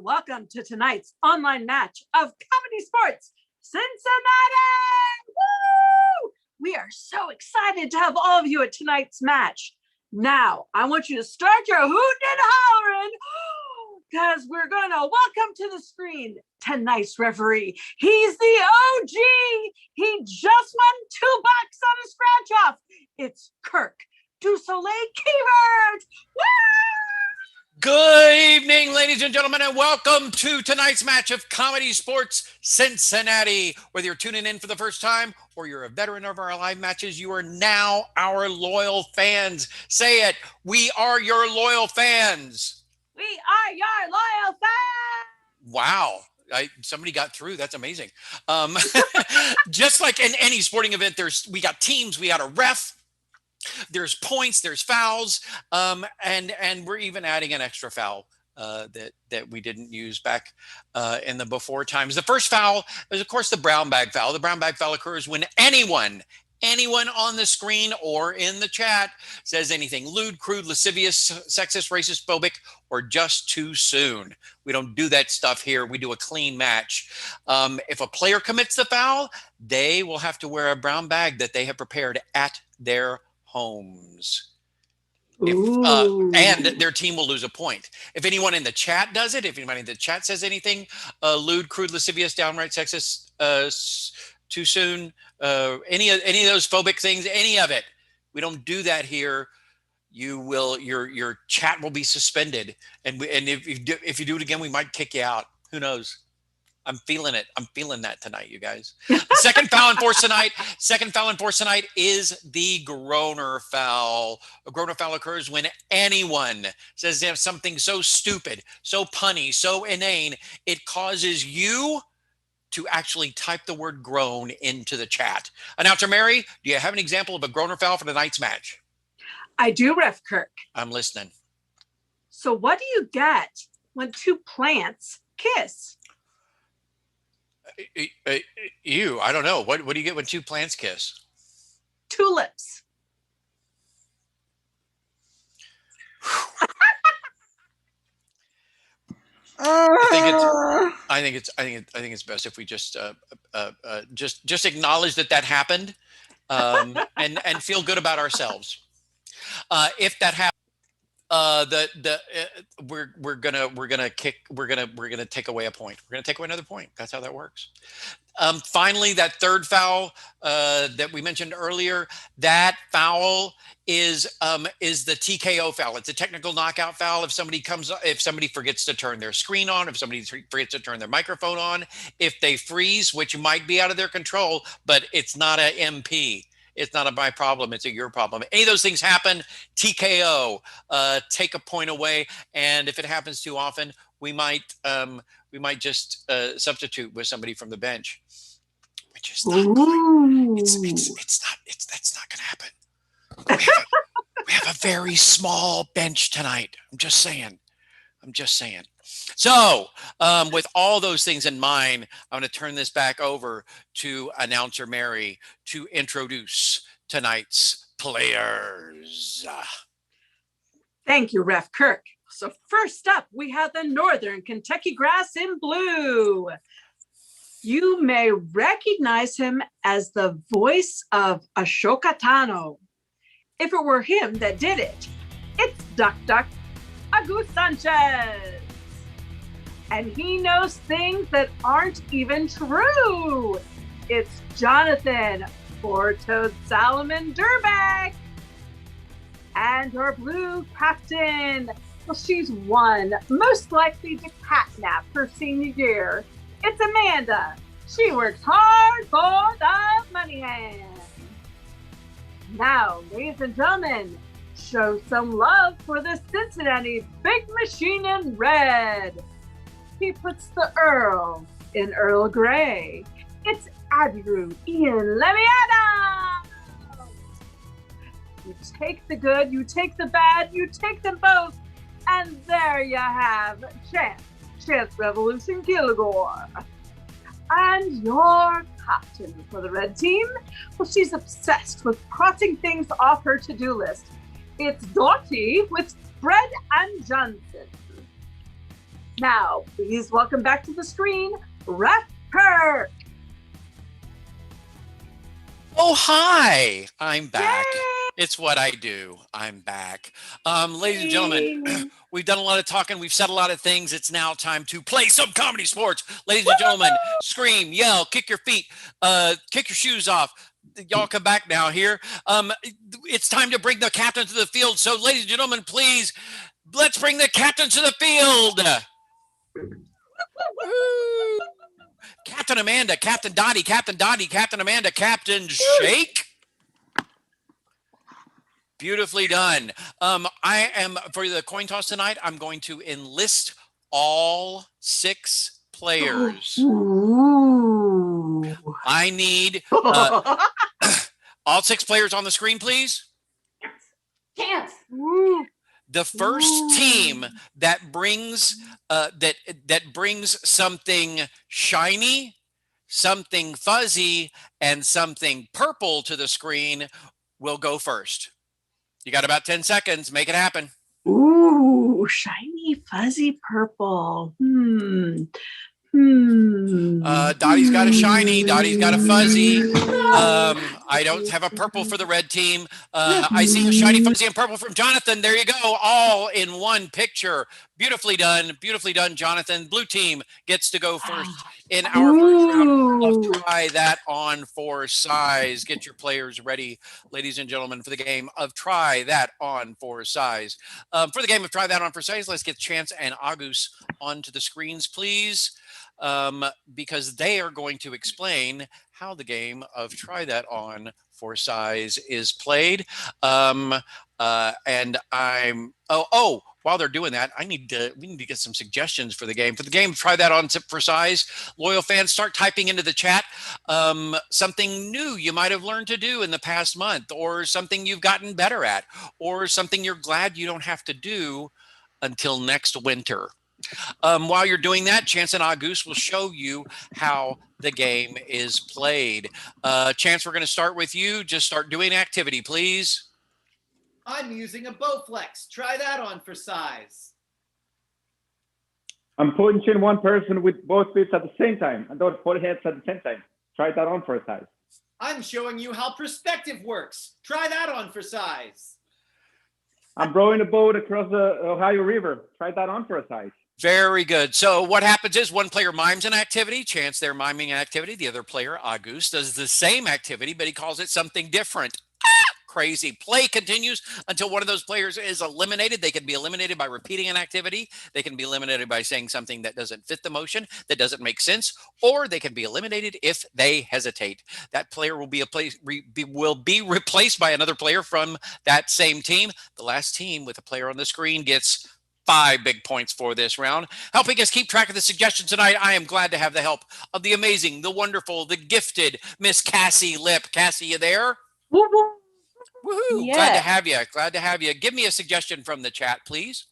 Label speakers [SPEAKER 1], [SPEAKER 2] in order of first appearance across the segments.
[SPEAKER 1] welcome to tonight's online match of Comedy Sports Cincinnati. Woo! We are so excited to have all of you at tonight's match. Now, I want you to start your hooting and hollering because we're going to welcome to the screen tonight's referee. He's the OG. He just won $2 on a scratch off. It's Kirk du Soleil Keevert. Woo!
[SPEAKER 2] Good evening, ladies and gentlemen, and welcome to tonight's match of Comedy Sports Cincinnati. Whether you're tuning in for the first time or you're a veteran of our live matches, you are now our loyal fans. Say it. We are your loyal fans. We are your loyal fans. Wow. Somebody got through. That's amazing. Just like in any sporting event, we got teams, we got a ref. There's points, there's fouls, and we're even adding an extra foul that we didn't use back in the before times. The first foul is, of course, the brown bag foul. The brown bag foul occurs when anyone on the screen or in the chat says anything lewd, crude, lascivious, sexist, racist, phobic, or just too soon. We don't do that stuff here. We do a clean match. If a player commits the foul, they will have to wear a brown bag that they have prepared at their homes. And their team will lose a point. If anyone in the chat does it, if anybody in the chat says anything lewd, crude, lascivious, downright sexist, too soon, any of those phobic things, any of it, we don't do that here. Your chat will be suspended, and if you do it again, we might kick you out. Who knows? I'm feeling it. I'm feeling that tonight, you guys. The second foul enforced tonight is the groaner foul. A groaner foul occurs when anyone says they have something so stupid, so punny, so inane, it causes you to actually type the word groan into the chat. Announcer Mary, do you have an example of a groaner foul for tonight's match?
[SPEAKER 1] I do, Ref Kirk.
[SPEAKER 2] I'm listening.
[SPEAKER 1] So what do you get when two plants kiss?
[SPEAKER 2] I don't know. What do you get when two plants kiss?
[SPEAKER 1] Tulips.
[SPEAKER 2] I think it's best if we just acknowledge that happened, and feel good about ourselves. If that happens, we're gonna take away a point. We're gonna take away another point. That's how that works. Finally, that third foul that we mentioned earlier, that foul is the TKO foul. It's a technical knockout foul. If somebody forgets to turn their screen on, if somebody forgets to turn their microphone on, if they freeze, which might be out of their control, but it's not a MP. It's not my problem. It's your problem. Any of those things happen, TKO, take a point away. And if it happens too often, we might just substitute with somebody from the bench, which is not going. That's not going to happen. We have a very small bench tonight. I'm just saying. So, with all those things in mind, I'm going to turn this back over to Announcer Mary to introduce tonight's players.
[SPEAKER 1] Thank you, Ref Kirk. So first up, we have the Northern Kentucky Grass in blue. You may recognize him as the voice of Ashoka Tano. If it were him that did it, it's Duck Agus Sanchez. And he knows things that aren't even true. It's Jonathan Four-Toed Salomon Durbeck. And our blue captain, well, she's one most likely to catnap her senior year. It's Amanda. She works hard for the money hand. Now, ladies and gentlemen, show some love for the Cincinnati Big Machine in red. He puts the Earl in Earl Grey. It's Andrew Ian Leviana. You take the good, you take the bad, you take them both, and there you have Chance Revolution Kilgore. And your captain for the red team, well, she's obsessed with crossing things off her to-do list. It's Dottie with Bread and Johnson. Now, please welcome back to the screen, Ref Kirk.
[SPEAKER 2] Oh, hi. I'm back.
[SPEAKER 1] Yay!
[SPEAKER 2] It's what I do. I'm back. Ladies and gentlemen, we've done a lot of talking. We've said a lot of things. It's now time to play some comedy sports. Ladies and gentlemen, scream, yell, kick your feet, kick your shoes off. Y'all come back now here. It's time to bring the captain to the field. So, ladies and gentlemen, please, let's bring the captain to the field. Woo! Captain Amanda, Captain Dottie, Captain Amanda, Captain Shake. Beautifully done. I am, for the coin toss tonight, I'm going to enlist all 6 players.
[SPEAKER 1] Ooh.
[SPEAKER 2] I need all 6 players on the screen, please.
[SPEAKER 3] Chance.
[SPEAKER 1] Ooh.
[SPEAKER 2] The first team that brings that brings something shiny, something fuzzy, and something purple to the screen will go first. You got about 10 seconds. Make it happen.
[SPEAKER 1] Ooh, shiny, fuzzy purple.
[SPEAKER 2] Dottie's got a shiny. Dottie's got a fuzzy. I don't have a purple for the red team. I see a shiny, fuzzy, and purple from Jonathan. There you go. All in one picture. Beautifully done. Beautifully done, Jonathan. Blue team gets to go first in our first round of Try That On for Size. Get your players ready, ladies and gentlemen, for the game of Try That On for Size. For the game of Try That On for Size, let's get Chance and Agus onto the screens, please. Because they are going to explain how the game of Try That On for Size is played. And I'm while they're doing that, we need to get some suggestions for the game. For the game, Try That On for Size. Loyal fans, start typing into the chat something new you might have learned to do in the past month, or something you've gotten better at, or something you're glad you don't have to do until next winter. While you're doing that, Chance and Agus will show you how the game is played. Chance, we're going to start with you. Just start doing activity, please.
[SPEAKER 4] I'm using a Bowflex. Try that on for size.
[SPEAKER 5] I'm punching one person with both fists at the same time and don't put heads at the same time. Try that on for size.
[SPEAKER 4] I'm showing you how perspective works. Try that on for size.
[SPEAKER 5] I'm rowing a boat across the Ohio River. Try that on for a size.
[SPEAKER 2] Very good. So what happens is one player mimes an activity. Chance, they're miming an activity. The other player, Agus, does the same activity, but he calls it something different. Crazy. Play continues until one of those players is eliminated. They can be eliminated by repeating an activity. They can be eliminated by saying something that doesn't fit the motion, that doesn't make sense, or they can be eliminated if they hesitate. That player will be replaced by another player from that same team. The last team with a player on the screen gets 5 big points for this round. Helping us keep track of the suggestions tonight, I am glad to have the help of the amazing, the wonderful, the gifted Miss Cassie Lip. Cassie, you there?
[SPEAKER 1] Woo-woo.
[SPEAKER 2] Woohoo!
[SPEAKER 3] Yeah.
[SPEAKER 2] Glad to have you. Glad to have you. Give me a suggestion from the chat, please.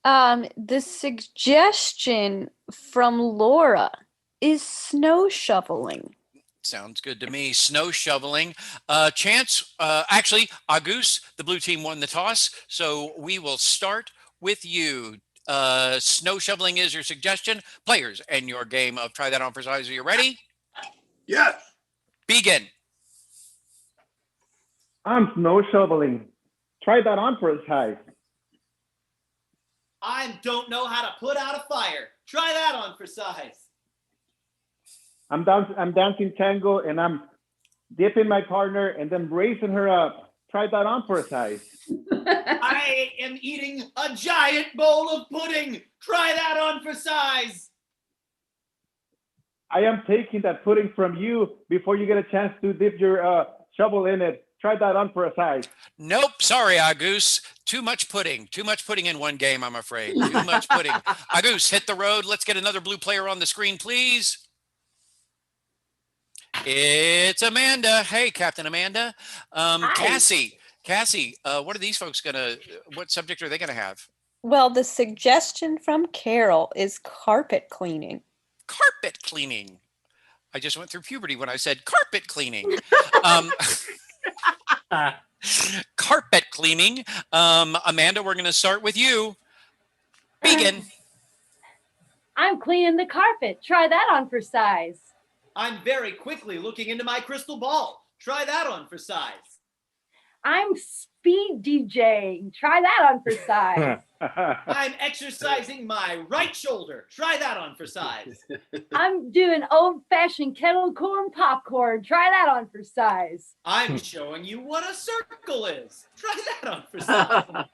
[SPEAKER 3] The suggestion from Laura is snow shoveling.
[SPEAKER 2] Sounds good to me. Snow shoveling. Chance, actually, Agus, the blue team won the toss, so we will start with you. Snow shoveling is your suggestion. Players, and your game of Try That On for Size. Are you ready?
[SPEAKER 5] Yes.
[SPEAKER 2] Begin.
[SPEAKER 5] I'm snow shoveling. Try that on for a size.
[SPEAKER 4] I don't know how to put out a fire. Try that on for size.
[SPEAKER 5] I'm dancing tango and I'm dipping my partner and then raising her up. Try that on for a size.
[SPEAKER 4] I am eating a giant bowl of pudding. Try that on for size.
[SPEAKER 5] I am taking that pudding from you before you get a chance to dip your shovel in it. Try that on for a size.
[SPEAKER 2] Nope. Sorry, Agus. Too much pudding. Too much pudding in one game, I'm afraid. Too much pudding. Agus, hit the road. Let's get another blue player on the screen, please. It's Amanda. Hey, Captain Amanda. Cassie, what are these folks what subject are they gonna have?
[SPEAKER 3] Well, the suggestion from Carol is carpet cleaning.
[SPEAKER 2] Carpet cleaning. I just went through puberty when I said carpet cleaning. Carpet cleaning. Amanda, we're going to start with you. Begin.
[SPEAKER 6] I'm cleaning the carpet. Try that on for size.
[SPEAKER 4] I'm very quickly looking into my crystal ball. Try that on for size.
[SPEAKER 6] I'm speed DJing. Try that on for size.
[SPEAKER 4] I'm exercising my right shoulder. Try that on for size.
[SPEAKER 6] I'm doing old-fashioned kettle corn popcorn. Try that on for size.
[SPEAKER 4] I'm showing you what a circle is. Try that on for size.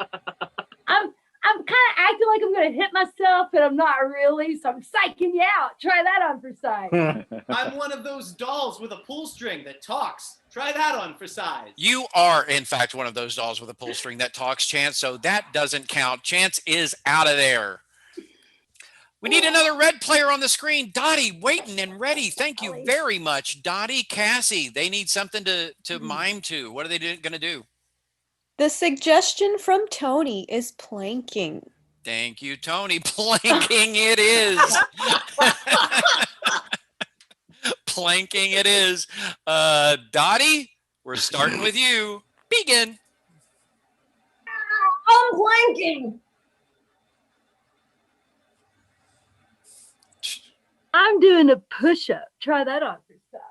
[SPEAKER 6] I'm kind of acting like I'm going to hit myself, but I'm not really, so I'm psyching you out. Try that on for size.
[SPEAKER 4] I'm one of those dolls with a pull string that talks. Try that on for size.
[SPEAKER 2] You are, in fact, one of those dolls with a pull string that talks, Chance, so that doesn't count. Chance is out of there. We need another red player on the screen. Dottie, waiting and ready. Thank you very much. Dottie, Cassie, they need something to mime to. What are they going to do?
[SPEAKER 3] The suggestion from Tony is planking.
[SPEAKER 2] Thank you, Tony. Planking it is. Planking it is. Dottie, we're starting with you. Begin.
[SPEAKER 6] I'm planking. I'm doing a push-up. Try that on for size.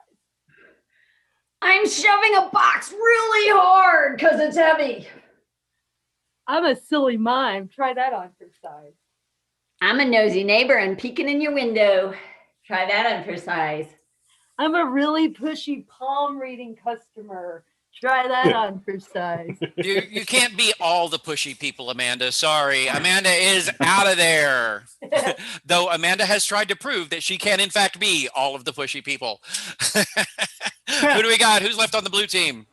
[SPEAKER 7] I'm shoving a box really hard because it's heavy.
[SPEAKER 6] I'm a silly mime. Try that on for size.
[SPEAKER 7] I'm a nosy neighbor and peeking in your window. Try that on for size.
[SPEAKER 6] I'm a really pushy palm reading customer. Try that on for size.
[SPEAKER 2] You can't be all the pushy people, Amanda. Sorry. Amanda is out of there. Though Amanda has tried to prove that she can, in fact, be all of the pushy people. Who do we got? Who's left on the blue team?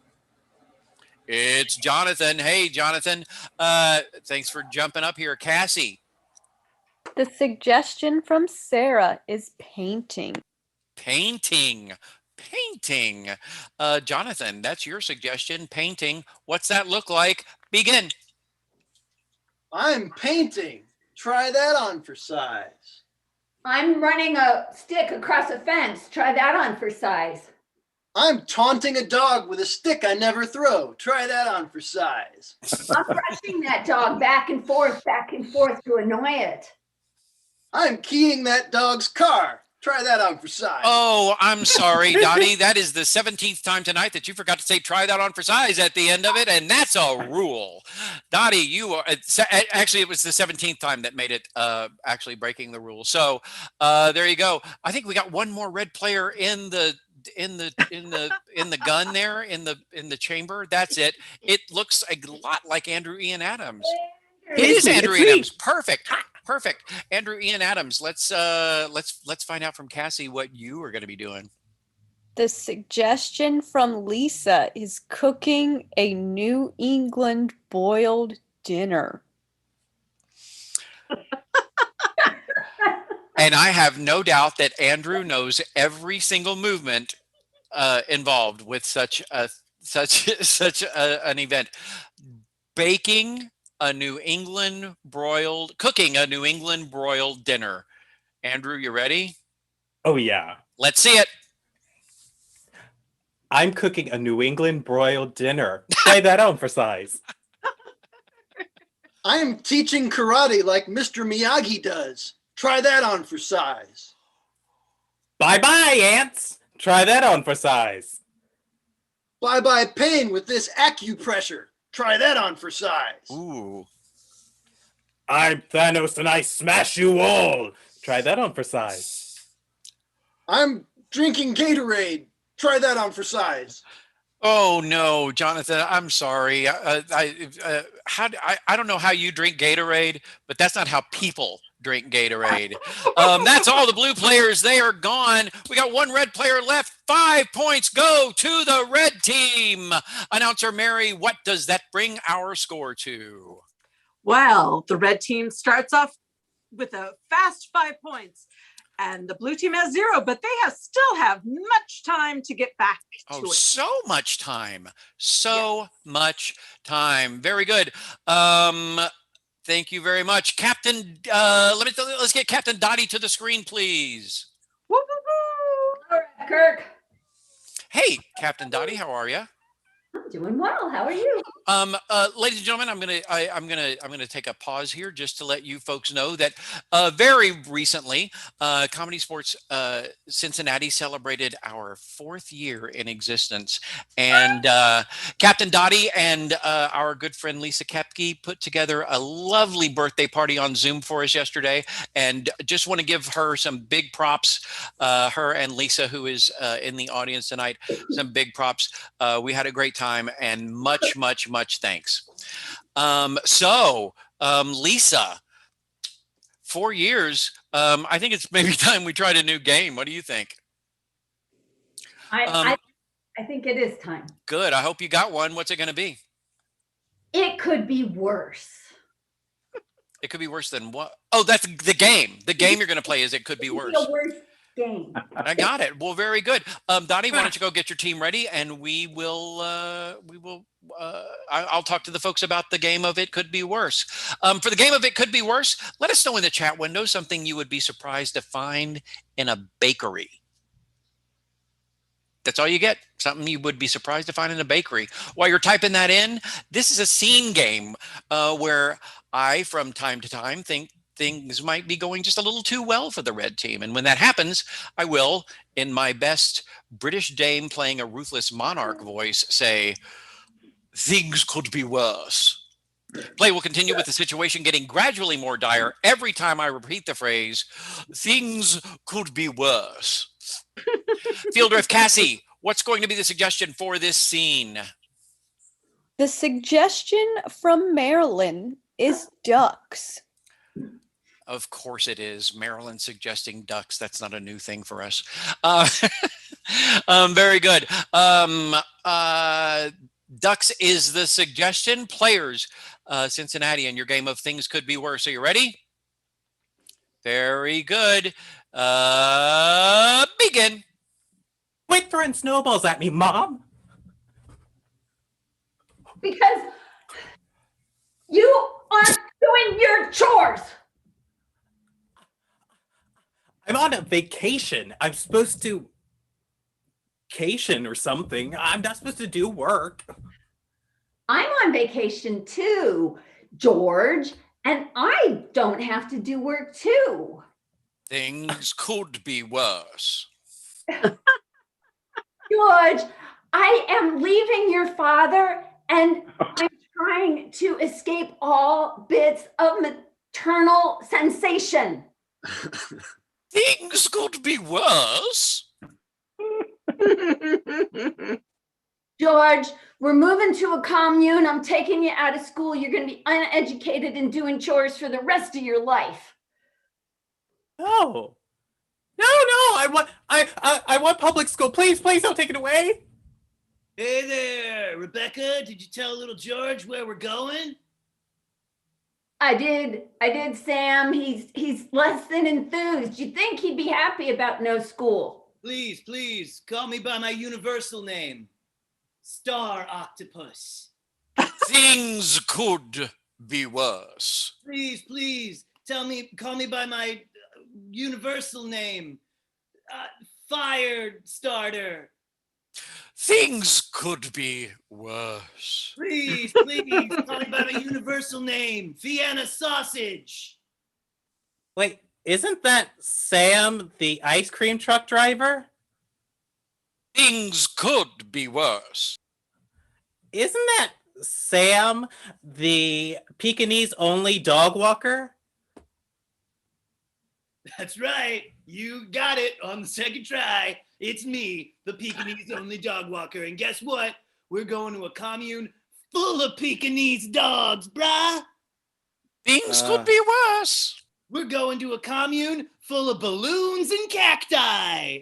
[SPEAKER 2] It's Jonathan. Hey, Jonathan. Thanks for jumping up here. Cassie.
[SPEAKER 3] The suggestion from Sarah is painting.
[SPEAKER 2] Painting. Painting. Jonathan, that's your suggestion. Painting. What's that look like? Begin.
[SPEAKER 8] I'm painting. Try that on for size.
[SPEAKER 7] I'm running a stick across a fence. Try that on for size.
[SPEAKER 8] I'm taunting a dog with a stick I never throw. Try that on for size.
[SPEAKER 7] I'm brushing that dog back and forth to annoy it.
[SPEAKER 8] I'm keying that dog's car. Try that on for size.
[SPEAKER 2] Oh, I'm sorry, Dottie. That is the 17th time tonight that you forgot to say try that on for size at the end of it, and that's a rule. Dottie, you are actually, it was the 17th time that made it actually breaking the rule. So there you go. I think we got one more red player in the gun there in the chamber. That's it. It looks a lot like Andrew Ian Adams. It is Andrew Ian Adams. Perfect. Andrew Ian Adams. Let's find out from Cassie what you are going to be doing.
[SPEAKER 3] The suggestion from Lisa is cooking a New England boiled dinner.
[SPEAKER 2] And I have no doubt that Andrew knows every single movement involved with such an event. Cooking a New England broiled dinner. Andrew, you ready?
[SPEAKER 9] Oh, yeah.
[SPEAKER 2] Let's see it.
[SPEAKER 9] I'm cooking a New England broiled dinner. Try that on for size.
[SPEAKER 8] I'm teaching karate like Mr. Miyagi does. Try that on for size.
[SPEAKER 9] Bye-bye, ants. Try that on for size.
[SPEAKER 8] Bye-bye pain with this acupressure. Try that on for size.
[SPEAKER 2] Ooh.
[SPEAKER 9] I'm Thanos and I smash you all. Try that on for size.
[SPEAKER 8] I'm drinking Gatorade. Try that on for size.
[SPEAKER 2] Oh no, Jonathan, I'm sorry. I don't know how you drink Gatorade, but that's not how people drink Gatorade. That's all the blue players. They are gone. We got one red player left. 5 points go to the red team. Announcer Mary, what does that bring our score to?
[SPEAKER 1] Well, the red team starts off with a fast 5 points. And the blue team has 0, but they still have much time to get back to it.
[SPEAKER 2] So much time. Much time. Very good. Thank you very much. Captain, let's get Captain Dottie to the screen, please.
[SPEAKER 7] Woo, woo, woo. All right, Kirk.
[SPEAKER 2] Hey, Captain Dottie, how are you?
[SPEAKER 7] I'm doing well. How are you?
[SPEAKER 2] Ladies and gentlemen, I'm gonna take a pause here just to let you folks know that very recently, Comedy Sports Cincinnati celebrated our 4th year in existence, and Captain Dottie and our good friend Lisa Kepke put together a lovely birthday party on Zoom for us yesterday, and just want to give her some big props. Her and Lisa, who is in the audience tonight, some big props. We had a great time, and much thanks. Lisa, 4 years. I think it's maybe time we tried a new game. What do you think?
[SPEAKER 7] I think it is time.
[SPEAKER 2] Good. I hope you got one. What's it going to be?
[SPEAKER 7] It could be worse.
[SPEAKER 2] It could be worse than what? Oh, that's the game. The game you're going to play is It Could Be Worse.
[SPEAKER 7] A worse game.
[SPEAKER 2] I got it. Well, very good. Dottie, why don't you go get your team ready, and I'll talk to the folks about the game of It Could Be Worse. For the game of It Could Be Worse, let us know in the chat window something you would be surprised to find in a bakery. That's all you get. Something you would be surprised to find in a bakery. While you're typing that in, this is a scene game where I, from time to time, think things might be going just a little too well for the red team. And when that happens, I will, in my best British dame playing a ruthless monarch voice, say, "Things could be worse." Play will continue with the situation getting gradually more dire every time I repeat the phrase, "Things could be worse." Field Ref Cassie, what's going to be the suggestion for this scene?
[SPEAKER 3] The suggestion from Marilyn is ducks.
[SPEAKER 2] Of course it is. Marilyn suggesting ducks. That's not a new thing for us. Very good. Ducks is the suggestion. Players, Cincinnati, in your game of Things Could Be Worse. Are you ready? Very good. Begin.
[SPEAKER 9] Quit throwing snowballs at me, Mom.
[SPEAKER 7] Because you aren't doing your chores.
[SPEAKER 9] I'm on a vacation. I'm supposed to vacation or something. I'm not supposed to do work.
[SPEAKER 7] I'm on vacation too, George, and I don't have to do work too.
[SPEAKER 2] Things could be worse.
[SPEAKER 7] George, I am leaving your father, and I'm trying to escape all bits of maternal sensation.
[SPEAKER 2] Things could be worse.
[SPEAKER 7] George, we're moving to a commune. I'm taking you out of school. You're going to be uneducated and doing chores for the rest of your life.
[SPEAKER 9] No. I want public school. Please don't take it away.
[SPEAKER 4] Hey there, Rebecca. Did you tell little George where we're going?
[SPEAKER 7] I did, Sam. He's less than enthused. You'd think he'd be happy about no school.
[SPEAKER 4] Please, call me by my universal name. Star Octopus.
[SPEAKER 2] Things could be worse.
[SPEAKER 4] Please, call me by my universal name. Fire Starter.
[SPEAKER 2] Things could be worse.
[SPEAKER 4] Please, call me by my universal name. Vienna Sausage.
[SPEAKER 9] Wait, isn't that Sam, the ice cream truck driver?
[SPEAKER 2] Things could be worse.
[SPEAKER 9] Isn't that Sam, the Pekingese only dog walker?
[SPEAKER 4] That's right. You got it on the second try. It's me, the Pekingese only dog walker. And guess what? We're going to a commune full of Pekingese dogs, brah.
[SPEAKER 2] Things could be worse.
[SPEAKER 4] We're going to a commune full of balloons and cacti.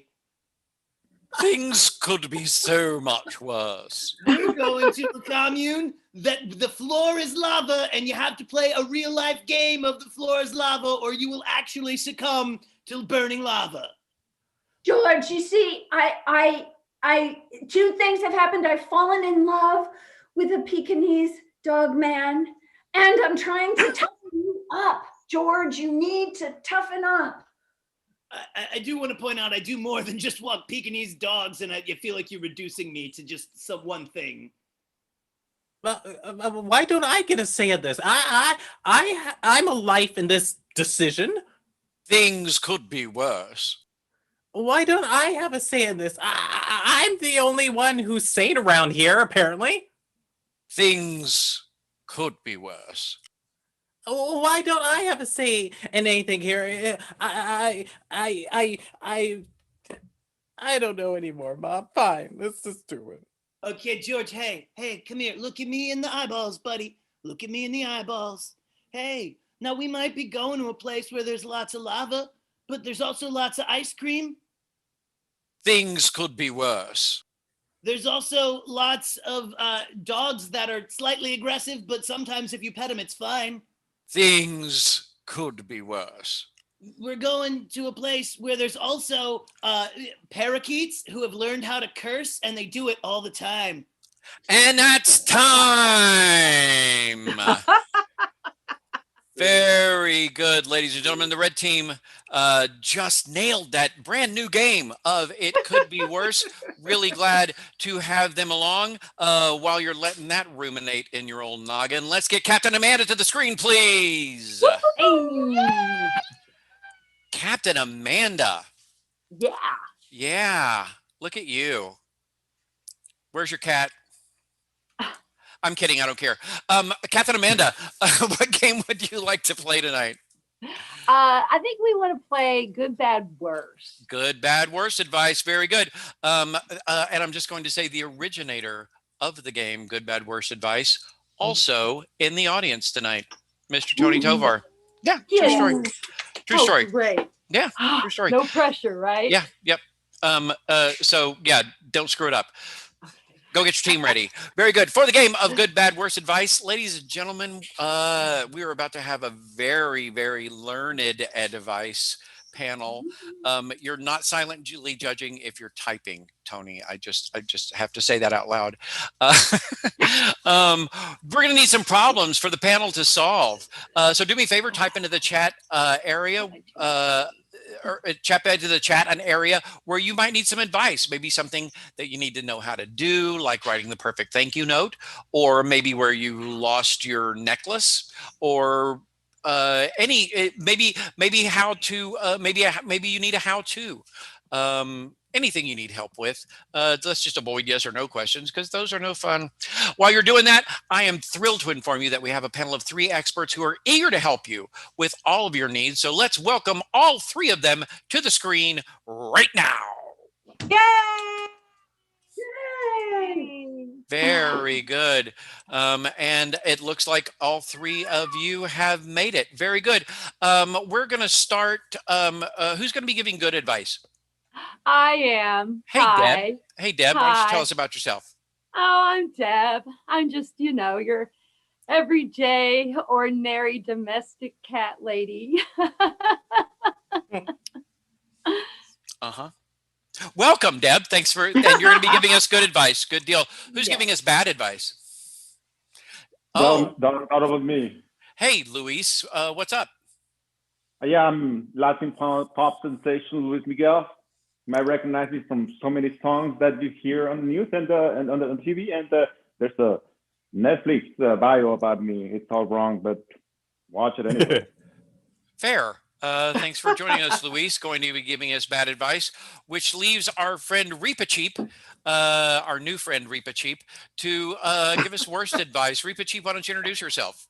[SPEAKER 2] Things could be so much worse.
[SPEAKER 4] We're going to a commune that the floor is lava and you have to play a real life game of the floor is lava or you will actually succumb to burning lava.
[SPEAKER 7] George, you see, I two things have happened. I've fallen in love with a Pekingese dog man, and I'm trying to toughen you up. George, you need to toughen up.
[SPEAKER 4] I do want to point out I do more than just walk Pekingese dogs, and I feel like you're reducing me to just one thing.
[SPEAKER 9] Why don't I get a say in this? I'm a life in this decision.
[SPEAKER 2] Things could be worse.
[SPEAKER 9] Why don't I have a say in this? I'm the only one who's sane around here, apparently.
[SPEAKER 2] Things could be worse.
[SPEAKER 9] Why don't I have a say in anything here? I don't know anymore, Mom. Fine, let's just do it.
[SPEAKER 4] Okay, George, hey, come here. Look at me in the eyeballs, buddy. Look at me in the eyeballs. Hey, now we might be going to a place where there's lots of lava, but there's also lots of ice cream.
[SPEAKER 2] Things could be worse.
[SPEAKER 4] There's also lots of dogs that are slightly aggressive, but sometimes if you pet them, it's fine.
[SPEAKER 2] Things could be worse.
[SPEAKER 4] We're going to a place where there's also parakeets who have learned how to curse, and they do it all the time.
[SPEAKER 2] And that's time. Very good, ladies and gentlemen. The red team just nailed that brand new game of It Could Be Worse. Really glad to have them along while you're letting that ruminate in your old noggin. Let's get Captain Amanda to the screen, please.
[SPEAKER 6] Hey.
[SPEAKER 2] Captain Amanda.
[SPEAKER 6] Yeah.
[SPEAKER 2] Yeah, look at you. Where's your cat? I'm kidding. I don't care. Captain Amanda, what game would you like to play tonight?
[SPEAKER 6] I think we want to play Good, Bad, Worse.
[SPEAKER 2] Good, bad, worse advice. Very good. And I'm just going to say the originator of the game, Good, Bad, Worse advice, also in the audience tonight, Mr. Tony Tovar. Yeah, true story. True story.
[SPEAKER 6] Great.
[SPEAKER 2] Yeah, true story.
[SPEAKER 6] No pressure, right?
[SPEAKER 2] Yeah, yep. So yeah, don't screw it up. Go get your team ready. Very good. For the game of Good, Bad, Worse advice, ladies and gentlemen, we are about to have a very, very learned advice panel. You're not silently judging if you're typing, Tony. I just have to say that out loud. We're going to need some problems for the panel to solve. So do me a favor, type into the chat area. Or chat into the chat an area where you might need some advice, maybe something that you need to know how to do, like writing the perfect thank you note, or maybe where you lost your necklace, or maybe how to maybe you need a how to, anything you need help with. Let's just avoid yes or no questions because those are no fun. While you're doing that, I am thrilled to inform you that we have a panel of 3 experts who are eager to help you with all of your needs. So let's welcome all 3 of them to the screen right now.
[SPEAKER 1] Yay!
[SPEAKER 6] Yay!
[SPEAKER 2] Very good. And it looks like all 3 of you have made it. Very good. We're going to start. Who's going to be giving good advice?
[SPEAKER 6] I am.
[SPEAKER 2] Hey,
[SPEAKER 6] Hi.
[SPEAKER 2] Deb. Hey, Deb. Why don't you tell
[SPEAKER 6] Hi.
[SPEAKER 2] us about yourself?
[SPEAKER 6] Oh, I'm Deb. I'm just, your everyday, ordinary domestic cat lady.
[SPEAKER 2] Uh-huh. Welcome, Deb. Thanks and you're going to be giving us good advice. Good deal. Who's
[SPEAKER 6] Yes.
[SPEAKER 2] giving us bad advice? Oh,
[SPEAKER 5] Don't about me.
[SPEAKER 2] hey, Luis. What's up?
[SPEAKER 5] Yeah, I'm Latin pop sensation Luis Miguel. You might recognize me from so many songs that you hear on the news and on the TV. And there's a Netflix bio about me. It's all wrong, but watch it anyway.
[SPEAKER 2] Fair. Thanks for joining us, Luis. Going to be giving us bad advice, which leaves our friend Reepa Cheap, our new friend Reepa Cheap, to give us worst advice. Reepa Cheap, why don't you introduce yourself?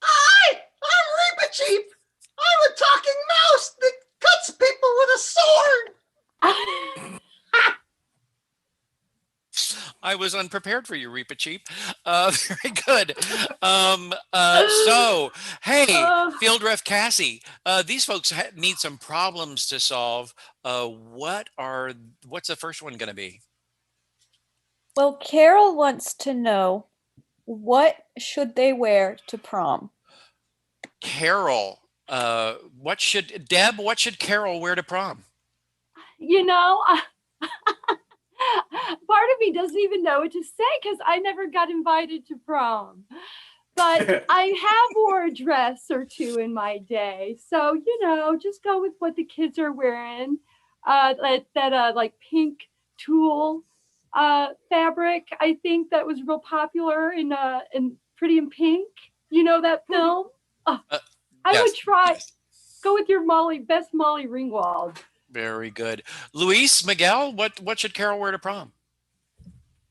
[SPEAKER 8] Hi, I'm Reaper Cheap. I'm a talking mouse that cuts people with a sword.
[SPEAKER 2] I was unprepared for you, Reepa Cheap. Very good. So, hey, Field Ref Cassie, these folks need some problems to solve. What's the first one going to be?
[SPEAKER 3] Well, Carol wants to know, what should they wear to prom?
[SPEAKER 2] Carol, what should Carol wear to prom?
[SPEAKER 6] Part of me doesn't even know what to say because I never got invited to prom. But I have wore a dress or 2 in my day. So, just go with what the kids are wearing. That like pink tulle fabric. I think that was real popular in Pretty in Pink. You know that film? I
[SPEAKER 2] Yes,
[SPEAKER 6] would try.
[SPEAKER 2] yes.
[SPEAKER 6] Go with your best Molly Ringwald.
[SPEAKER 2] Very good. Luis, Miguel, what should Carol wear to prom?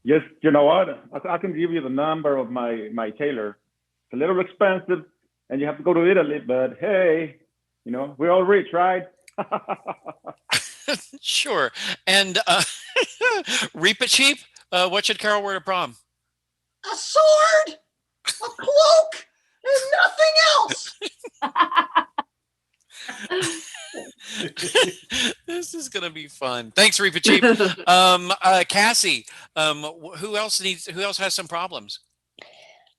[SPEAKER 5] Yes, you know what? I can give you the number of my tailor. It's a little expensive, and you have to go to Italy. But hey, we're all rich, right?
[SPEAKER 2] Sure. And Reaper Cheap, what should Carol wear to prom?
[SPEAKER 8] A sword, a cloak, and nothing else.
[SPEAKER 2] This is gonna be fun. Thanks, Reaper Cheap. Cassie, who else has some problems?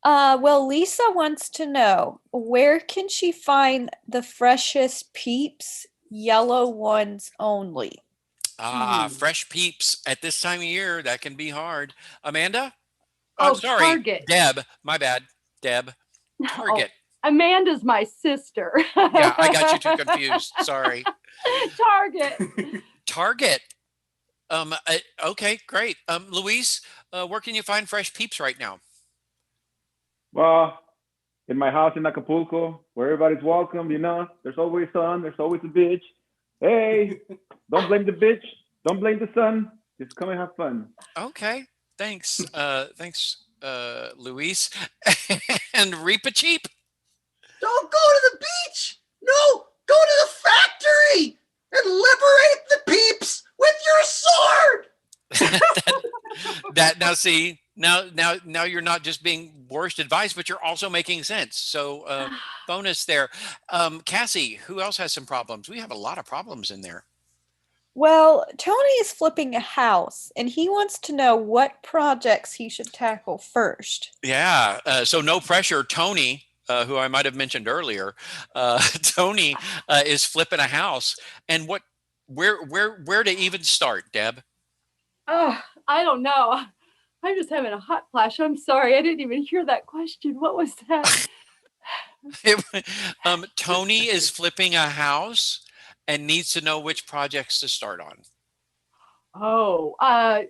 [SPEAKER 3] Well, Lisa wants to know, where can she find the freshest Peeps, yellow ones only?
[SPEAKER 2] Fresh Peeps at this time of year, that can be hard. Amanda?
[SPEAKER 6] Oh,
[SPEAKER 2] Sorry,
[SPEAKER 6] Target.
[SPEAKER 2] Deb. My bad, Deb. Target.
[SPEAKER 6] Amanda's my sister.
[SPEAKER 2] Yeah, I got you too confused. Sorry.
[SPEAKER 6] Target.
[SPEAKER 2] Target. Okay, great. Luis, where can you find Fresh Peeps right now?
[SPEAKER 5] Well, in my house in Acapulco, where everybody's welcome, there's always sun, there's always a beach. Hey, don't blame the bitch, don't blame the sun, just come and have fun.
[SPEAKER 2] Okay, thanks. Thanks, Luis. And Reaper Cheap.
[SPEAKER 8] Don't go to the beach. No, go to the factory and liberate the peeps with your sword.
[SPEAKER 2] Now see, now you're not just being worst advice, but you're also making sense. So bonus there. Cassie, who else has some problems? We have a lot of problems in there.
[SPEAKER 3] Well, Tony is flipping a house, and he wants to know what projects he should tackle first.
[SPEAKER 2] Yeah. So no pressure, Tony. Who I might have mentioned earlier, Tony is flipping a house, and where to even start, Deb?
[SPEAKER 6] Oh, I don't know. I'm just having a hot flash. I'm sorry, I didn't even hear that question. What was that?
[SPEAKER 2] Tony is flipping a house and needs to know which projects to start on.
[SPEAKER 6] Oh,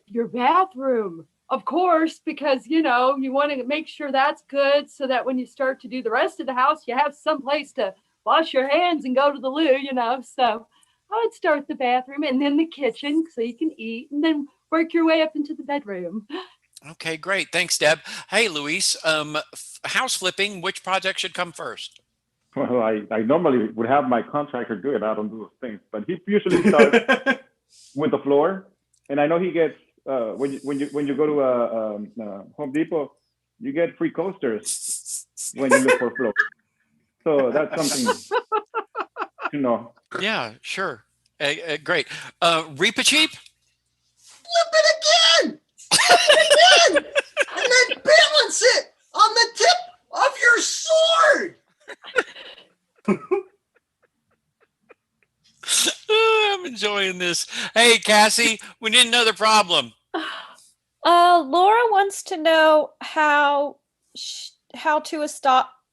[SPEAKER 6] your bathroom. Of course, because, you want to make sure that's good so that when you start to do the rest of the house, you have some place to wash your hands and go to the loo, So I would start the bathroom and then the kitchen so you can eat and then work your way up into the bedroom.
[SPEAKER 2] Okay, great. Thanks, Deb. Hey, Luis, house flipping, which project should come first?
[SPEAKER 5] Well, I normally would have my contractor do it. I don't do those things, but he usually starts with the floor. And I know he gets, when you go to Home Depot, you get free coasters when you look for floor. So that's something to know.
[SPEAKER 2] Yeah, sure. Great. Reaper Cheap?
[SPEAKER 8] Flip it again. Flip it again. And then balance it on the tip of your sword.
[SPEAKER 2] I'm enjoying this. Hey, Cassie, we need another problem.
[SPEAKER 3] Laura wants to know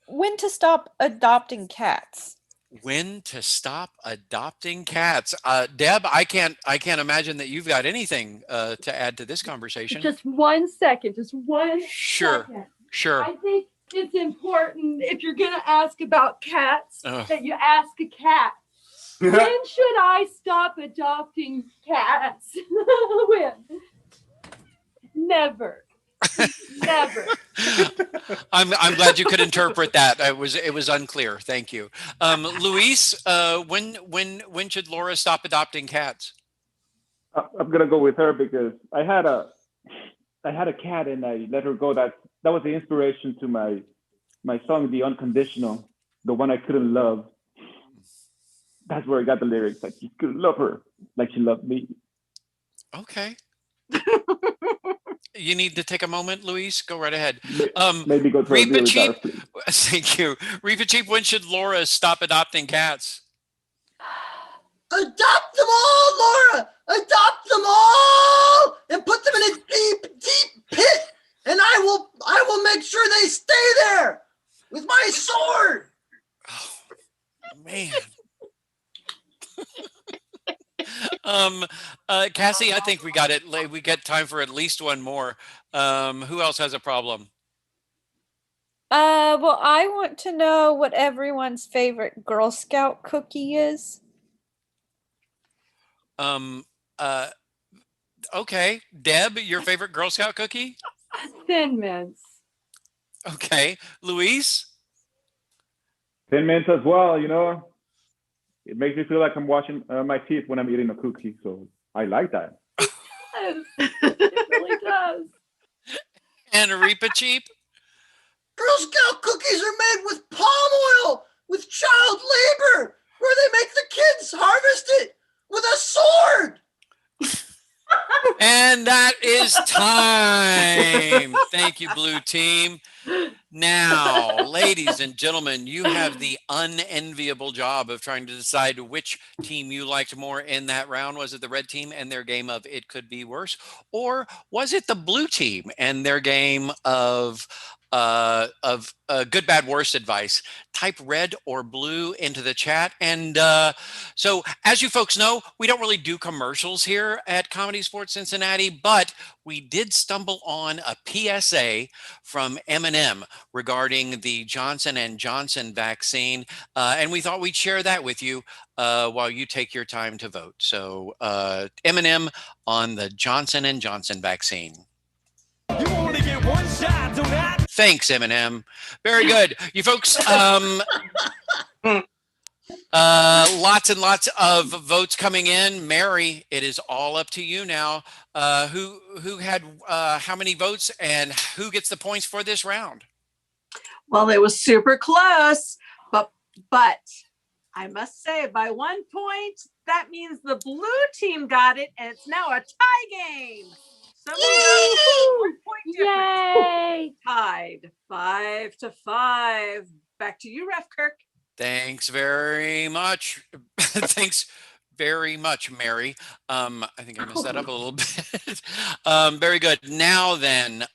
[SPEAKER 3] when to stop adopting cats.
[SPEAKER 2] When to stop adopting cats? Deb, I can't imagine that you've got anything to add to this conversation.
[SPEAKER 6] Just 1 second. Just one second.
[SPEAKER 2] Sure.
[SPEAKER 6] I think it's important if you're going to ask about cats that you ask a cat. When should I stop adopting cats? When? Never. Never.
[SPEAKER 2] I'm glad you could interpret that. It was unclear. Thank you. Luis, when should Laura stop adopting cats?
[SPEAKER 5] I'm gonna go with her because I had a cat and I let her go. That was the inspiration to my song, The Unconditional, the one I couldn't love. That's where I got the lyrics. Like, you could love her like she loved me.
[SPEAKER 2] Okay. You need to take a moment, Luis. Go right ahead.
[SPEAKER 5] Maybe go to
[SPEAKER 2] Reaper
[SPEAKER 5] a
[SPEAKER 2] Cheap. Thank you. Reaper Cheap, when should Laura stop adopting cats?
[SPEAKER 8] Adopt them all, Laura. Adopt them all and put them in a deep, deep pit. And I will make sure they stay there with my sword.
[SPEAKER 2] Oh, man. Cassie, I think we got it. We got time for at least one more. Who else has a problem?
[SPEAKER 3] Well, I want to know what everyone's favorite Girl Scout cookie is.
[SPEAKER 2] Uh, okay. Deb, your favorite Girl Scout cookie?
[SPEAKER 6] Thin Mints.
[SPEAKER 2] Okay. Luis?
[SPEAKER 5] Thin Mints as well, you know. It makes me feel like I'm washing my teeth when I'm eating a cookie. So I like that.
[SPEAKER 6] Yes, it really does.
[SPEAKER 2] And Reapa Cheap?
[SPEAKER 8] Girl Scout cookies are made with palm oil, with child labor, where they make the kids harvest it with a sword.
[SPEAKER 2] And that is time. Thank you, Blue Team. Now, ladies and gentlemen, you have the unenviable job of trying to decide which team you liked more in that round. Was it the red team and their game of It Could Be Worse? Or was it the blue team and their game of good, bad, worst advice? Type red or blue into the chat. And so, as you folks know, we don't really do commercials here at Comedy Sports Cincinnati, but we did stumble on a PSA from M&M regarding the Johnson & Johnson vaccine, and we thought we'd share that with you while you take your time to vote. So, M&M on the Johnson & Johnson vaccine.
[SPEAKER 10] You only get one shot, do that.
[SPEAKER 2] Thanks, Eminem. Very good. You folks, lots and lots of votes coming in. Mary, it is all up to you now. Who had how many votes and who gets the points for this round?
[SPEAKER 1] Well, it was super close, but I must say by 1 point, that means the blue team got it, and it's now a tie game. So we have 1 point difference.
[SPEAKER 6] Yay!
[SPEAKER 1] Tied 5-5. Back to you, Ref Kirk.
[SPEAKER 2] Thanks very much. Thanks very much, Mary. I think I messed that up a little bit. Very good. Now then,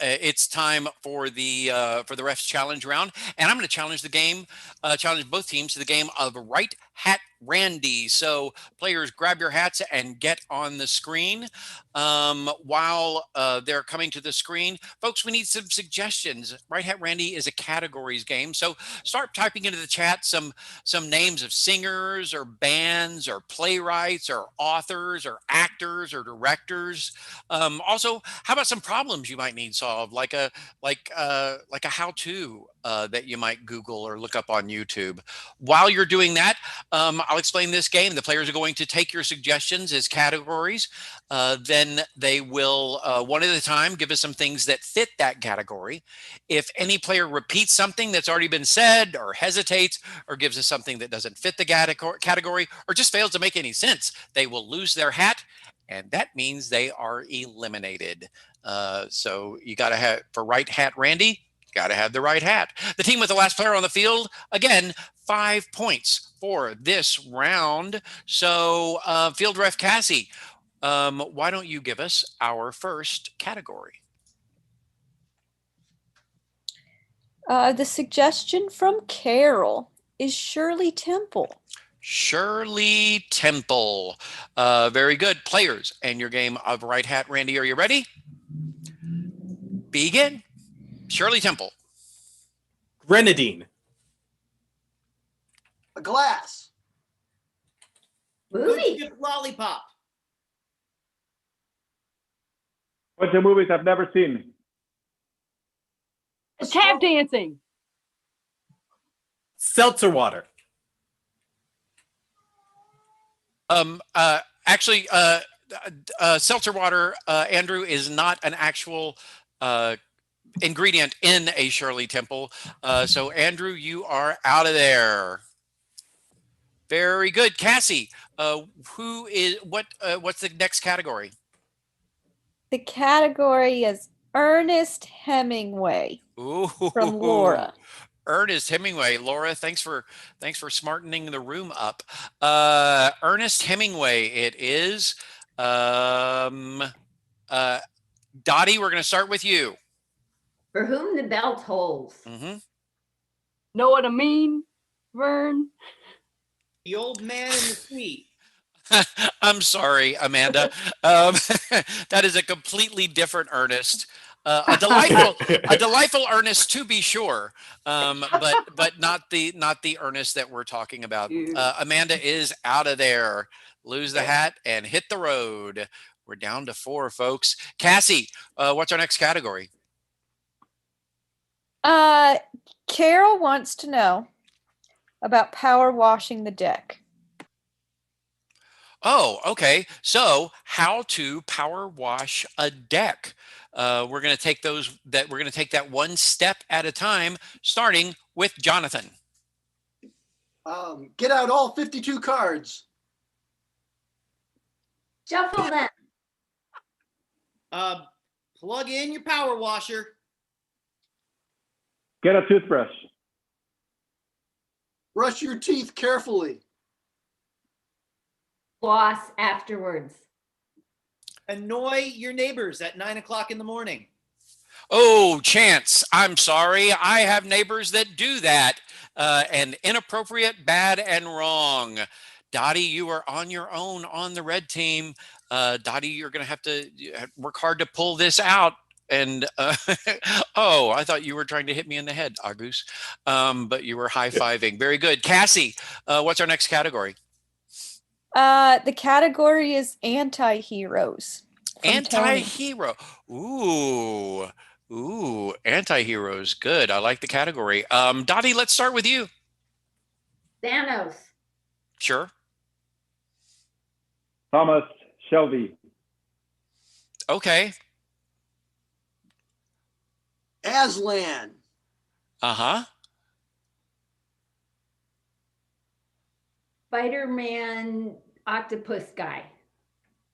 [SPEAKER 2] it's time for the refs challenge round, and I'm going to challenge the game, challenge both teams to the game of Right Hat Randy. So players, grab your hats and get on the screen. While they're coming to the screen, folks, we need some suggestions. Right Hat Randy is a categories game, so start typing into the chat some names of singers or bands or playwrights or authors or actors or directors. Also, how about some problems you might need solved, like a how-to that you might Google or look up on YouTube. While you're doing that, I'll explain this game. The players are going to take your suggestions as categories. Then they will, one at a time, give us some things that fit that category. If any player repeats something that's already been said or hesitates or gives us something that doesn't fit the category or just fails to make any sense, they will lose their hat. And that means they are eliminated. So you got to have, for Right Hat Randy, got to have the right hat. The team with the last player on the field, again, 5 points for this round. So Field Ref Cassie, why don't you give us our first category?
[SPEAKER 3] The suggestion from Carol is Shirley Temple.
[SPEAKER 2] Shirley Temple. Very good. Players and your game of Right Hat Randy, are you ready? Begin. Shirley Temple.
[SPEAKER 9] Grenadine.
[SPEAKER 8] A glass.
[SPEAKER 7] Movie.
[SPEAKER 4] Good lollipop.
[SPEAKER 5] Bunch of movies I've never seen.
[SPEAKER 6] Tap dancing.
[SPEAKER 9] Seltzer water.
[SPEAKER 2] Actually, seltzer water, Andrew, is not an actual ingredient in a Shirley Temple. So Andrew, you are out of there. Very good. Cassie, what's the next category?
[SPEAKER 3] The category is Ernest Hemingway.
[SPEAKER 2] Ooh,
[SPEAKER 3] from Laura.
[SPEAKER 2] Ernest Hemingway. Laura, thanks for smartening the room up. Ernest Hemingway, it is. Dottie, we're going to start with you.
[SPEAKER 7] For whom the bell tolls.
[SPEAKER 2] Mm-hmm.
[SPEAKER 6] Know what I mean, Vern?
[SPEAKER 4] The old man in the sea.
[SPEAKER 2] I'm sorry, Amanda. That is a completely different Ernest. A delightful Ernest to be sure, but not the Ernest that we're talking about. Amanda is out of there. Lose the hat and hit the road. We're down to 4, folks. Cassie, what's our next category?
[SPEAKER 3] Carol wants to know about power washing the deck.
[SPEAKER 2] Oh, okay. So, how to power wash a deck? We're going to take that one step at a time, starting with Jonathan.
[SPEAKER 8] Get out all 52 cards.
[SPEAKER 7] Shuffle them.
[SPEAKER 4] Plug in your power washer.
[SPEAKER 5] Get a toothbrush.
[SPEAKER 8] Brush your teeth carefully.
[SPEAKER 7] Floss afterwards.
[SPEAKER 4] Annoy your neighbors at 9 o'clock in the morning.
[SPEAKER 2] Oh, Chance, I'm sorry. I have neighbors that do that. And inappropriate, bad, and wrong. Dottie, you are on your own on the red team. Dottie, you're going to have to work hard to pull this out. And oh, I thought you were trying to hit me in the head, Agus. But you were high-fiving. Very good. Cassie, what's our next category?
[SPEAKER 3] The category is anti-heroes.
[SPEAKER 2] Anti-hero. Ooh, anti-heroes. Good. I like the category. Dottie, let's start with you.
[SPEAKER 7] Thanos.
[SPEAKER 2] Sure.
[SPEAKER 5] Thomas Shelby.
[SPEAKER 2] Okay.
[SPEAKER 8] Aslan.
[SPEAKER 2] Uh-huh.
[SPEAKER 7] Spider-Man octopus guy.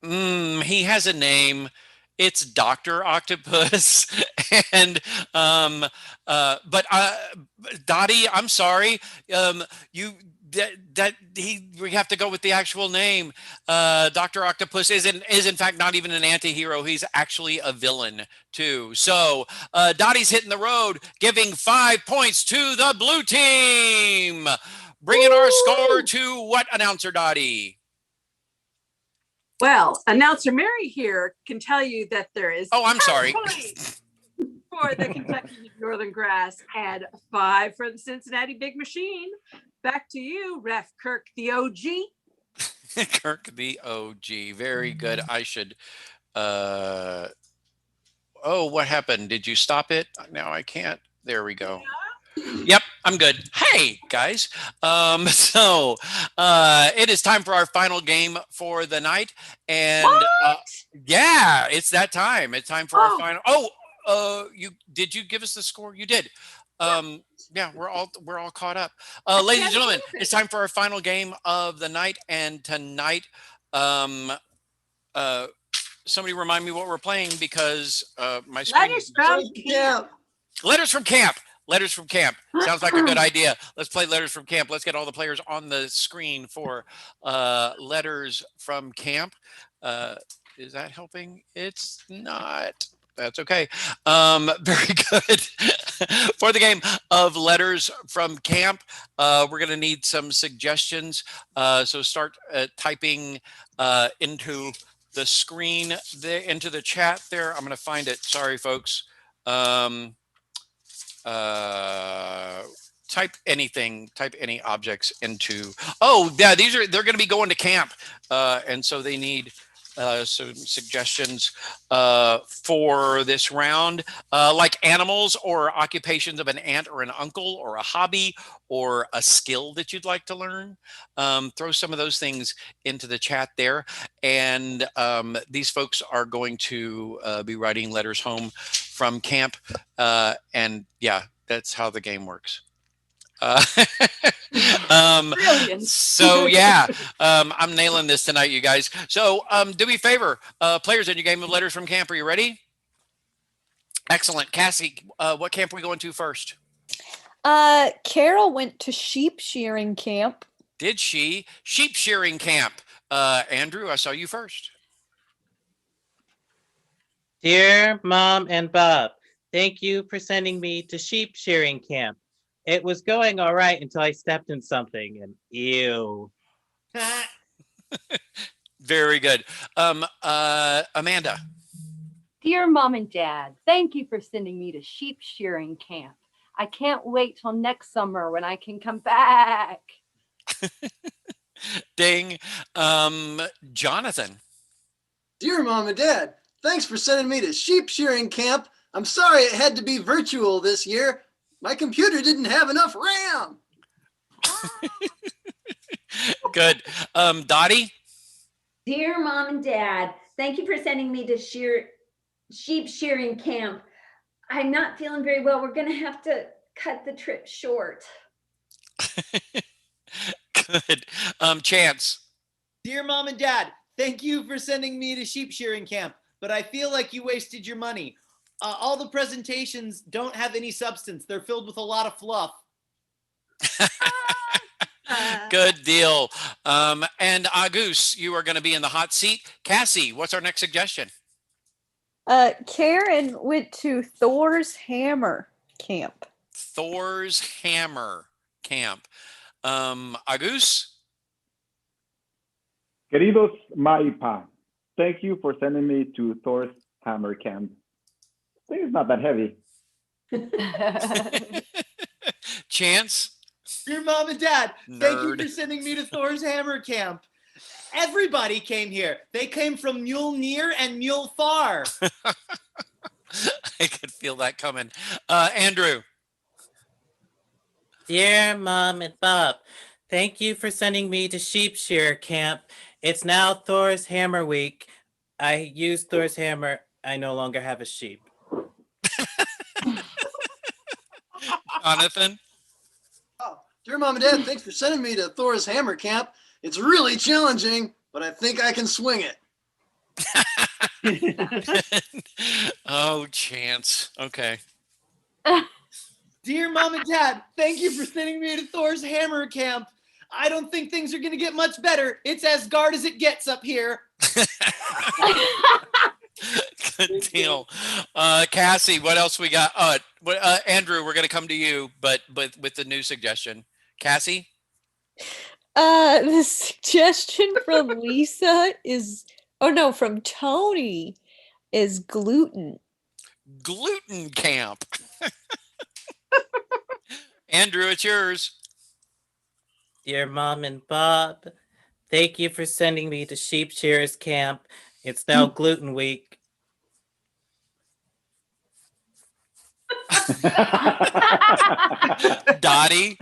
[SPEAKER 2] He has a name. It's Dr. Octopus. And but Dottie, I'm sorry. We have to go with the actual name. Dr. Octopus is in fact not even an anti-hero. He's actually a villain too. So Dottie's hitting the road, giving 5 points to the blue team. Bringing our score to what, announcer Dottie?
[SPEAKER 1] Well, announcer Mary here can tell you that there is.
[SPEAKER 2] Oh, I'm sorry.
[SPEAKER 1] For the Kentucky Northern Grass and 5 for the Cincinnati Big Machine. Back to you, Ref Kirk, the OG.
[SPEAKER 2] Kirk, the OG. Very good. I should. Oh, what happened? Did you stop it? Now I can't. There we go. Yep, I'm good. Hey, guys. So it is time for our final game for the night. And yeah, it's that time. It's time for our final. Did you give us the score? You did. Yeah, we're all caught up. Ladies and gentlemen, it's time for our final game of the night. And tonight, somebody remind me what we're playing, because my screen.
[SPEAKER 1] Letters from Camp.
[SPEAKER 2] Letters from Camp. Letters from Camp. Sounds like a good idea. Let's play Letters from Camp. Let's get all the players on the screen for Letters from Camp. Is that helping? It's not. That's okay. Very good. For the game of Letters from Camp, we're going to need some suggestions. So start typing into the screen, into the chat there. I'm going to find it. Sorry, folks. Type anything, type any objects into. Oh, yeah, they're going to be going to camp. And so they need some suggestions for this round, like animals or occupations of an aunt or an uncle, or a hobby or a skill that you'd like to learn. Throw some of those things into the chat there. And these folks are going to be writing letters home from camp. And yeah, that's how the game works. So yeah, I'm nailing this tonight, you guys. So do me a favor, players in your game of Letters from Camp, are you ready? Excellent. Cassie, what camp are we going to first?
[SPEAKER 3] Carol went to sheep shearing camp.
[SPEAKER 2] Did she? Sheep shearing camp. Andrew, I saw you first.
[SPEAKER 11] Dear Mom and Bob, thank you for sending me to sheep shearing camp. It was going all right until I stepped in something, and ew.
[SPEAKER 2] Very good. Amanda.
[SPEAKER 6] Dear Mom and Dad, thank you for sending me to sheep shearing camp. I can't wait till next summer when I can come back.
[SPEAKER 2] Ding. Jonathan.
[SPEAKER 8] Dear Mom and Dad, thanks for sending me to sheep shearing camp. I'm sorry it had to be virtual this year. My computer didn't have enough RAM.
[SPEAKER 2] Good. Dottie.
[SPEAKER 7] Dear Mom and Dad, thank you for sending me to sheep shearing camp. I'm not feeling very well. We're going to have to cut the trip short.
[SPEAKER 2] Good. Chance.
[SPEAKER 4] Dear Mom and Dad, thank you for sending me to sheep shearing camp, but I feel like you wasted your money. All the presentations don't have any substance. They're filled with a lot of fluff.
[SPEAKER 2] Good deal. And Agus, you are going to be in the hot seat. Cassie, what's our next suggestion?
[SPEAKER 3] Karen went to Thor's Hammer Camp.
[SPEAKER 2] Thor's Hammer Camp. Agus?
[SPEAKER 5] Queridos Maipa, thank you for sending me to Thor's Hammer Camp. I think it's not that heavy.
[SPEAKER 2] Chance?
[SPEAKER 4] Dear Mom and Dad, thank you
[SPEAKER 2] Nerd.
[SPEAKER 4] for sending me to Thor's Hammer Camp. Everybody came here. They came from Mule Near and Mule Far.
[SPEAKER 2] I could feel that coming. Andrew?
[SPEAKER 11] Dear Mom and Bob, thank you for sending me to sheep shear camp. It's now Thor's Hammer Week. I used Thor's hammer. I no longer have a sheep.
[SPEAKER 2] Jonathan?
[SPEAKER 8] Oh, dear Mom and Dad, thanks for sending me to Thor's Hammer Camp. It's really challenging, but I think I can swing it.
[SPEAKER 2] Oh, Chance. Okay.
[SPEAKER 4] Dear Mom and Dad, thank you for sending me to Thor's Hammer Camp. I don't think things are going to get much better. It's as guard as it gets up here.
[SPEAKER 2] Good deal. Cassie, what else we got? Andrew, we're going to come to you, but with the new suggestion. Cassie?
[SPEAKER 3] The suggestion from Lisa from Tony is gluten.
[SPEAKER 2] Gluten camp. Andrew, it's yours.
[SPEAKER 11] Dear Mom and Bob, thank you for sending me to sheep shearers camp. It's now gluten week.
[SPEAKER 2] Dottie?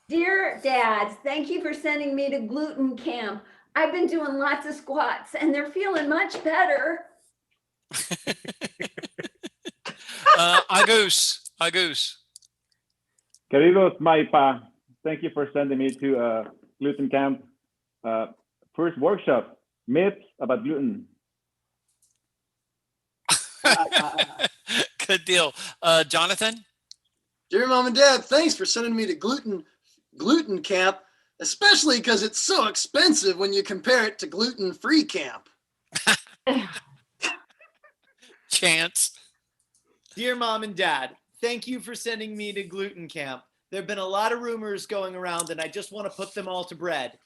[SPEAKER 7] Dear Dad, thank you for sending me to gluten camp. I've been doing lots of squats and they're feeling much better.
[SPEAKER 2] Agus.
[SPEAKER 5] Queridos Maipa, thank you for sending me to gluten camp. First workshop, myths about gluten.
[SPEAKER 2] Good deal. Jonathan?
[SPEAKER 8] Dear Mom and Dad, thanks for sending me to gluten camp, especially because it's so expensive when you compare it to gluten-free camp.
[SPEAKER 2] Chance?
[SPEAKER 4] Dear Mom and Dad, thank you for sending me to gluten camp. There have been a lot of rumors going around, and I just want to put them all to bread.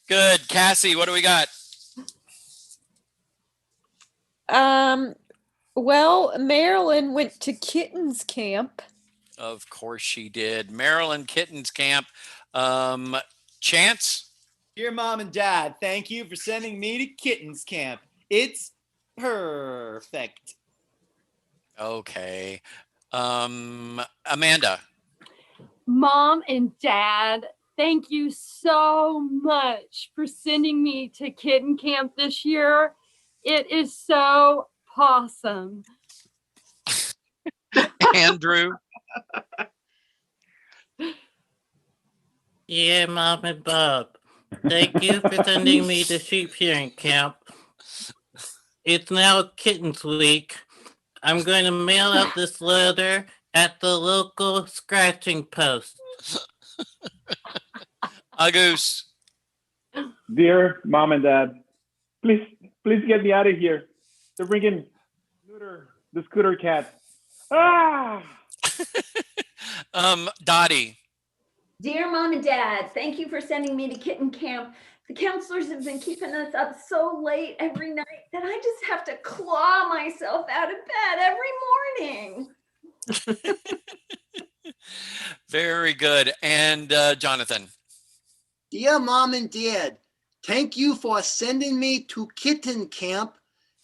[SPEAKER 2] Good. Cassie, what do we got?
[SPEAKER 3] Well, Marilyn went to kittens camp.
[SPEAKER 2] Of course she did. Maryland Kittens Camp. Chance?
[SPEAKER 4] Dear Mom and Dad, thank you for sending me to kittens camp. It's perfect.
[SPEAKER 2] Okay. Amanda?
[SPEAKER 6] Mom and Dad, thank you so much for sending me to kitten camp this year. It is so awesome.
[SPEAKER 2] Andrew?
[SPEAKER 11] Yeah, Mom and Bob, thank you for sending me to sheep shearing camp. It's now kittens week. I'm going to mail out this letter at the local scratching post.
[SPEAKER 2] Agus?
[SPEAKER 5] Dear Mom and Dad, please get me out of here. They're bringing the scooter cat. Ah!
[SPEAKER 2] Dottie?
[SPEAKER 7] Dear Mom and Dad, thank you for sending me to kitten camp. The counselors have been keeping us up so late every night that I just have to claw myself out of bed every morning.
[SPEAKER 2] Very good. And Jonathan.
[SPEAKER 8] Dear Mom and Dad, thank you for sending me to kitten camp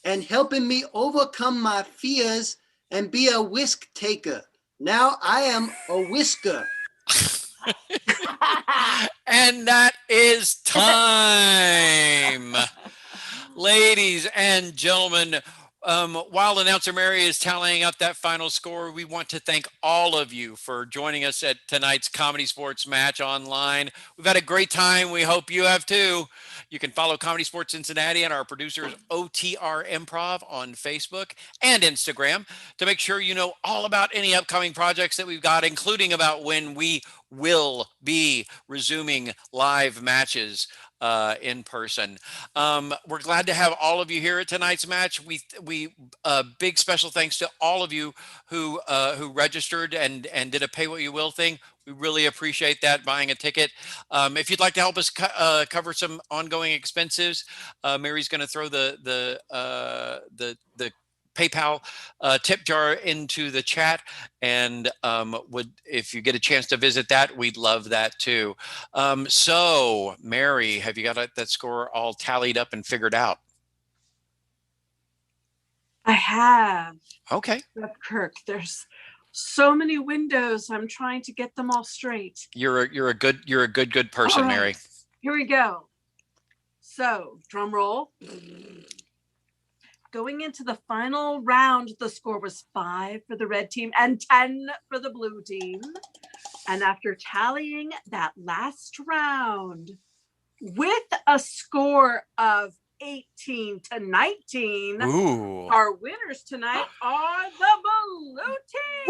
[SPEAKER 8] and helping me overcome my fears and be a whisk taker. Now I am a whisker.
[SPEAKER 2] And that is time. Ladies and gentlemen, while announcer Mary is tallying up that final score, we want to thank all of you for joining us at tonight's Comedy Sports Match online. We've had a great time. We hope you have too. You can follow Comedy Sports Cincinnati and our producers OTR Improv on Facebook and Instagram to make sure you know all about any upcoming projects that we've got, including about when we will be resuming live matches in person. We're glad to have all of you here at tonight's match. We big special thanks to all of you who registered and did a pay what you will thing. We really appreciate that, buying a ticket. If you'd like to help us cover some ongoing expenses, Mary's going to throw the PayPal tip jar into the chat, and if you get a chance to visit that, we'd love that too. So Mary, have you got that score all tallied up and figured out?
[SPEAKER 1] I have.
[SPEAKER 2] Okay.
[SPEAKER 1] Rep Kirk, there's so many windows. I'm trying to get them all straight.
[SPEAKER 2] You're a good person,
[SPEAKER 1] All right,
[SPEAKER 2] Mary.
[SPEAKER 1] here we go. So drum roll. Going into the final round, the score was 5 for the red team and 10 for the blue team. And after tallying that last round with a score of 18-19,
[SPEAKER 2] Ooh.
[SPEAKER 1] our winners tonight are the blue team.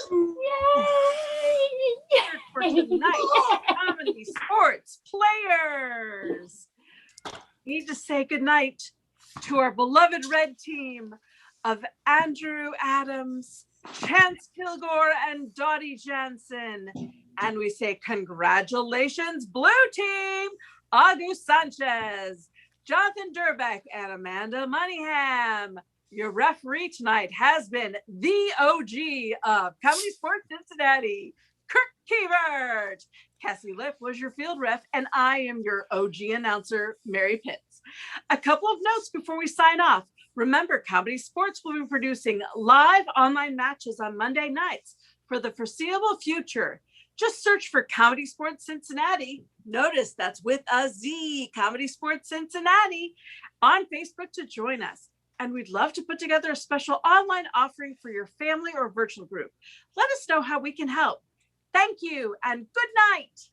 [SPEAKER 2] Woohoo!
[SPEAKER 7] Yay!
[SPEAKER 1] For tonight's Comedy Sports players. Need to say goodnight to our beloved red team of Andrew Adams, Chance Kilgore, and Dottie Jansen. And we say congratulations, blue team, August Sanchez, Jonathan Durbeck, and Amanda Moneyham. Your referee tonight has been the OG of Comedy Sports Cincinnati, Kirk Keevert. Cassie Lipp was your field ref, and I am your OG announcer, Mary Pitts. A couple of notes before we sign off. Remember, Comedy Sports will be producing live online matches on Monday nights for the foreseeable future. Just search for Comedy Sports Cincinnati. Notice that's with a Z, Comedy Sports Cincinnati, on Facebook to join us. And we'd love to put together a special online offering for your family or virtual group. Let us know how we can help. Thank you and good night.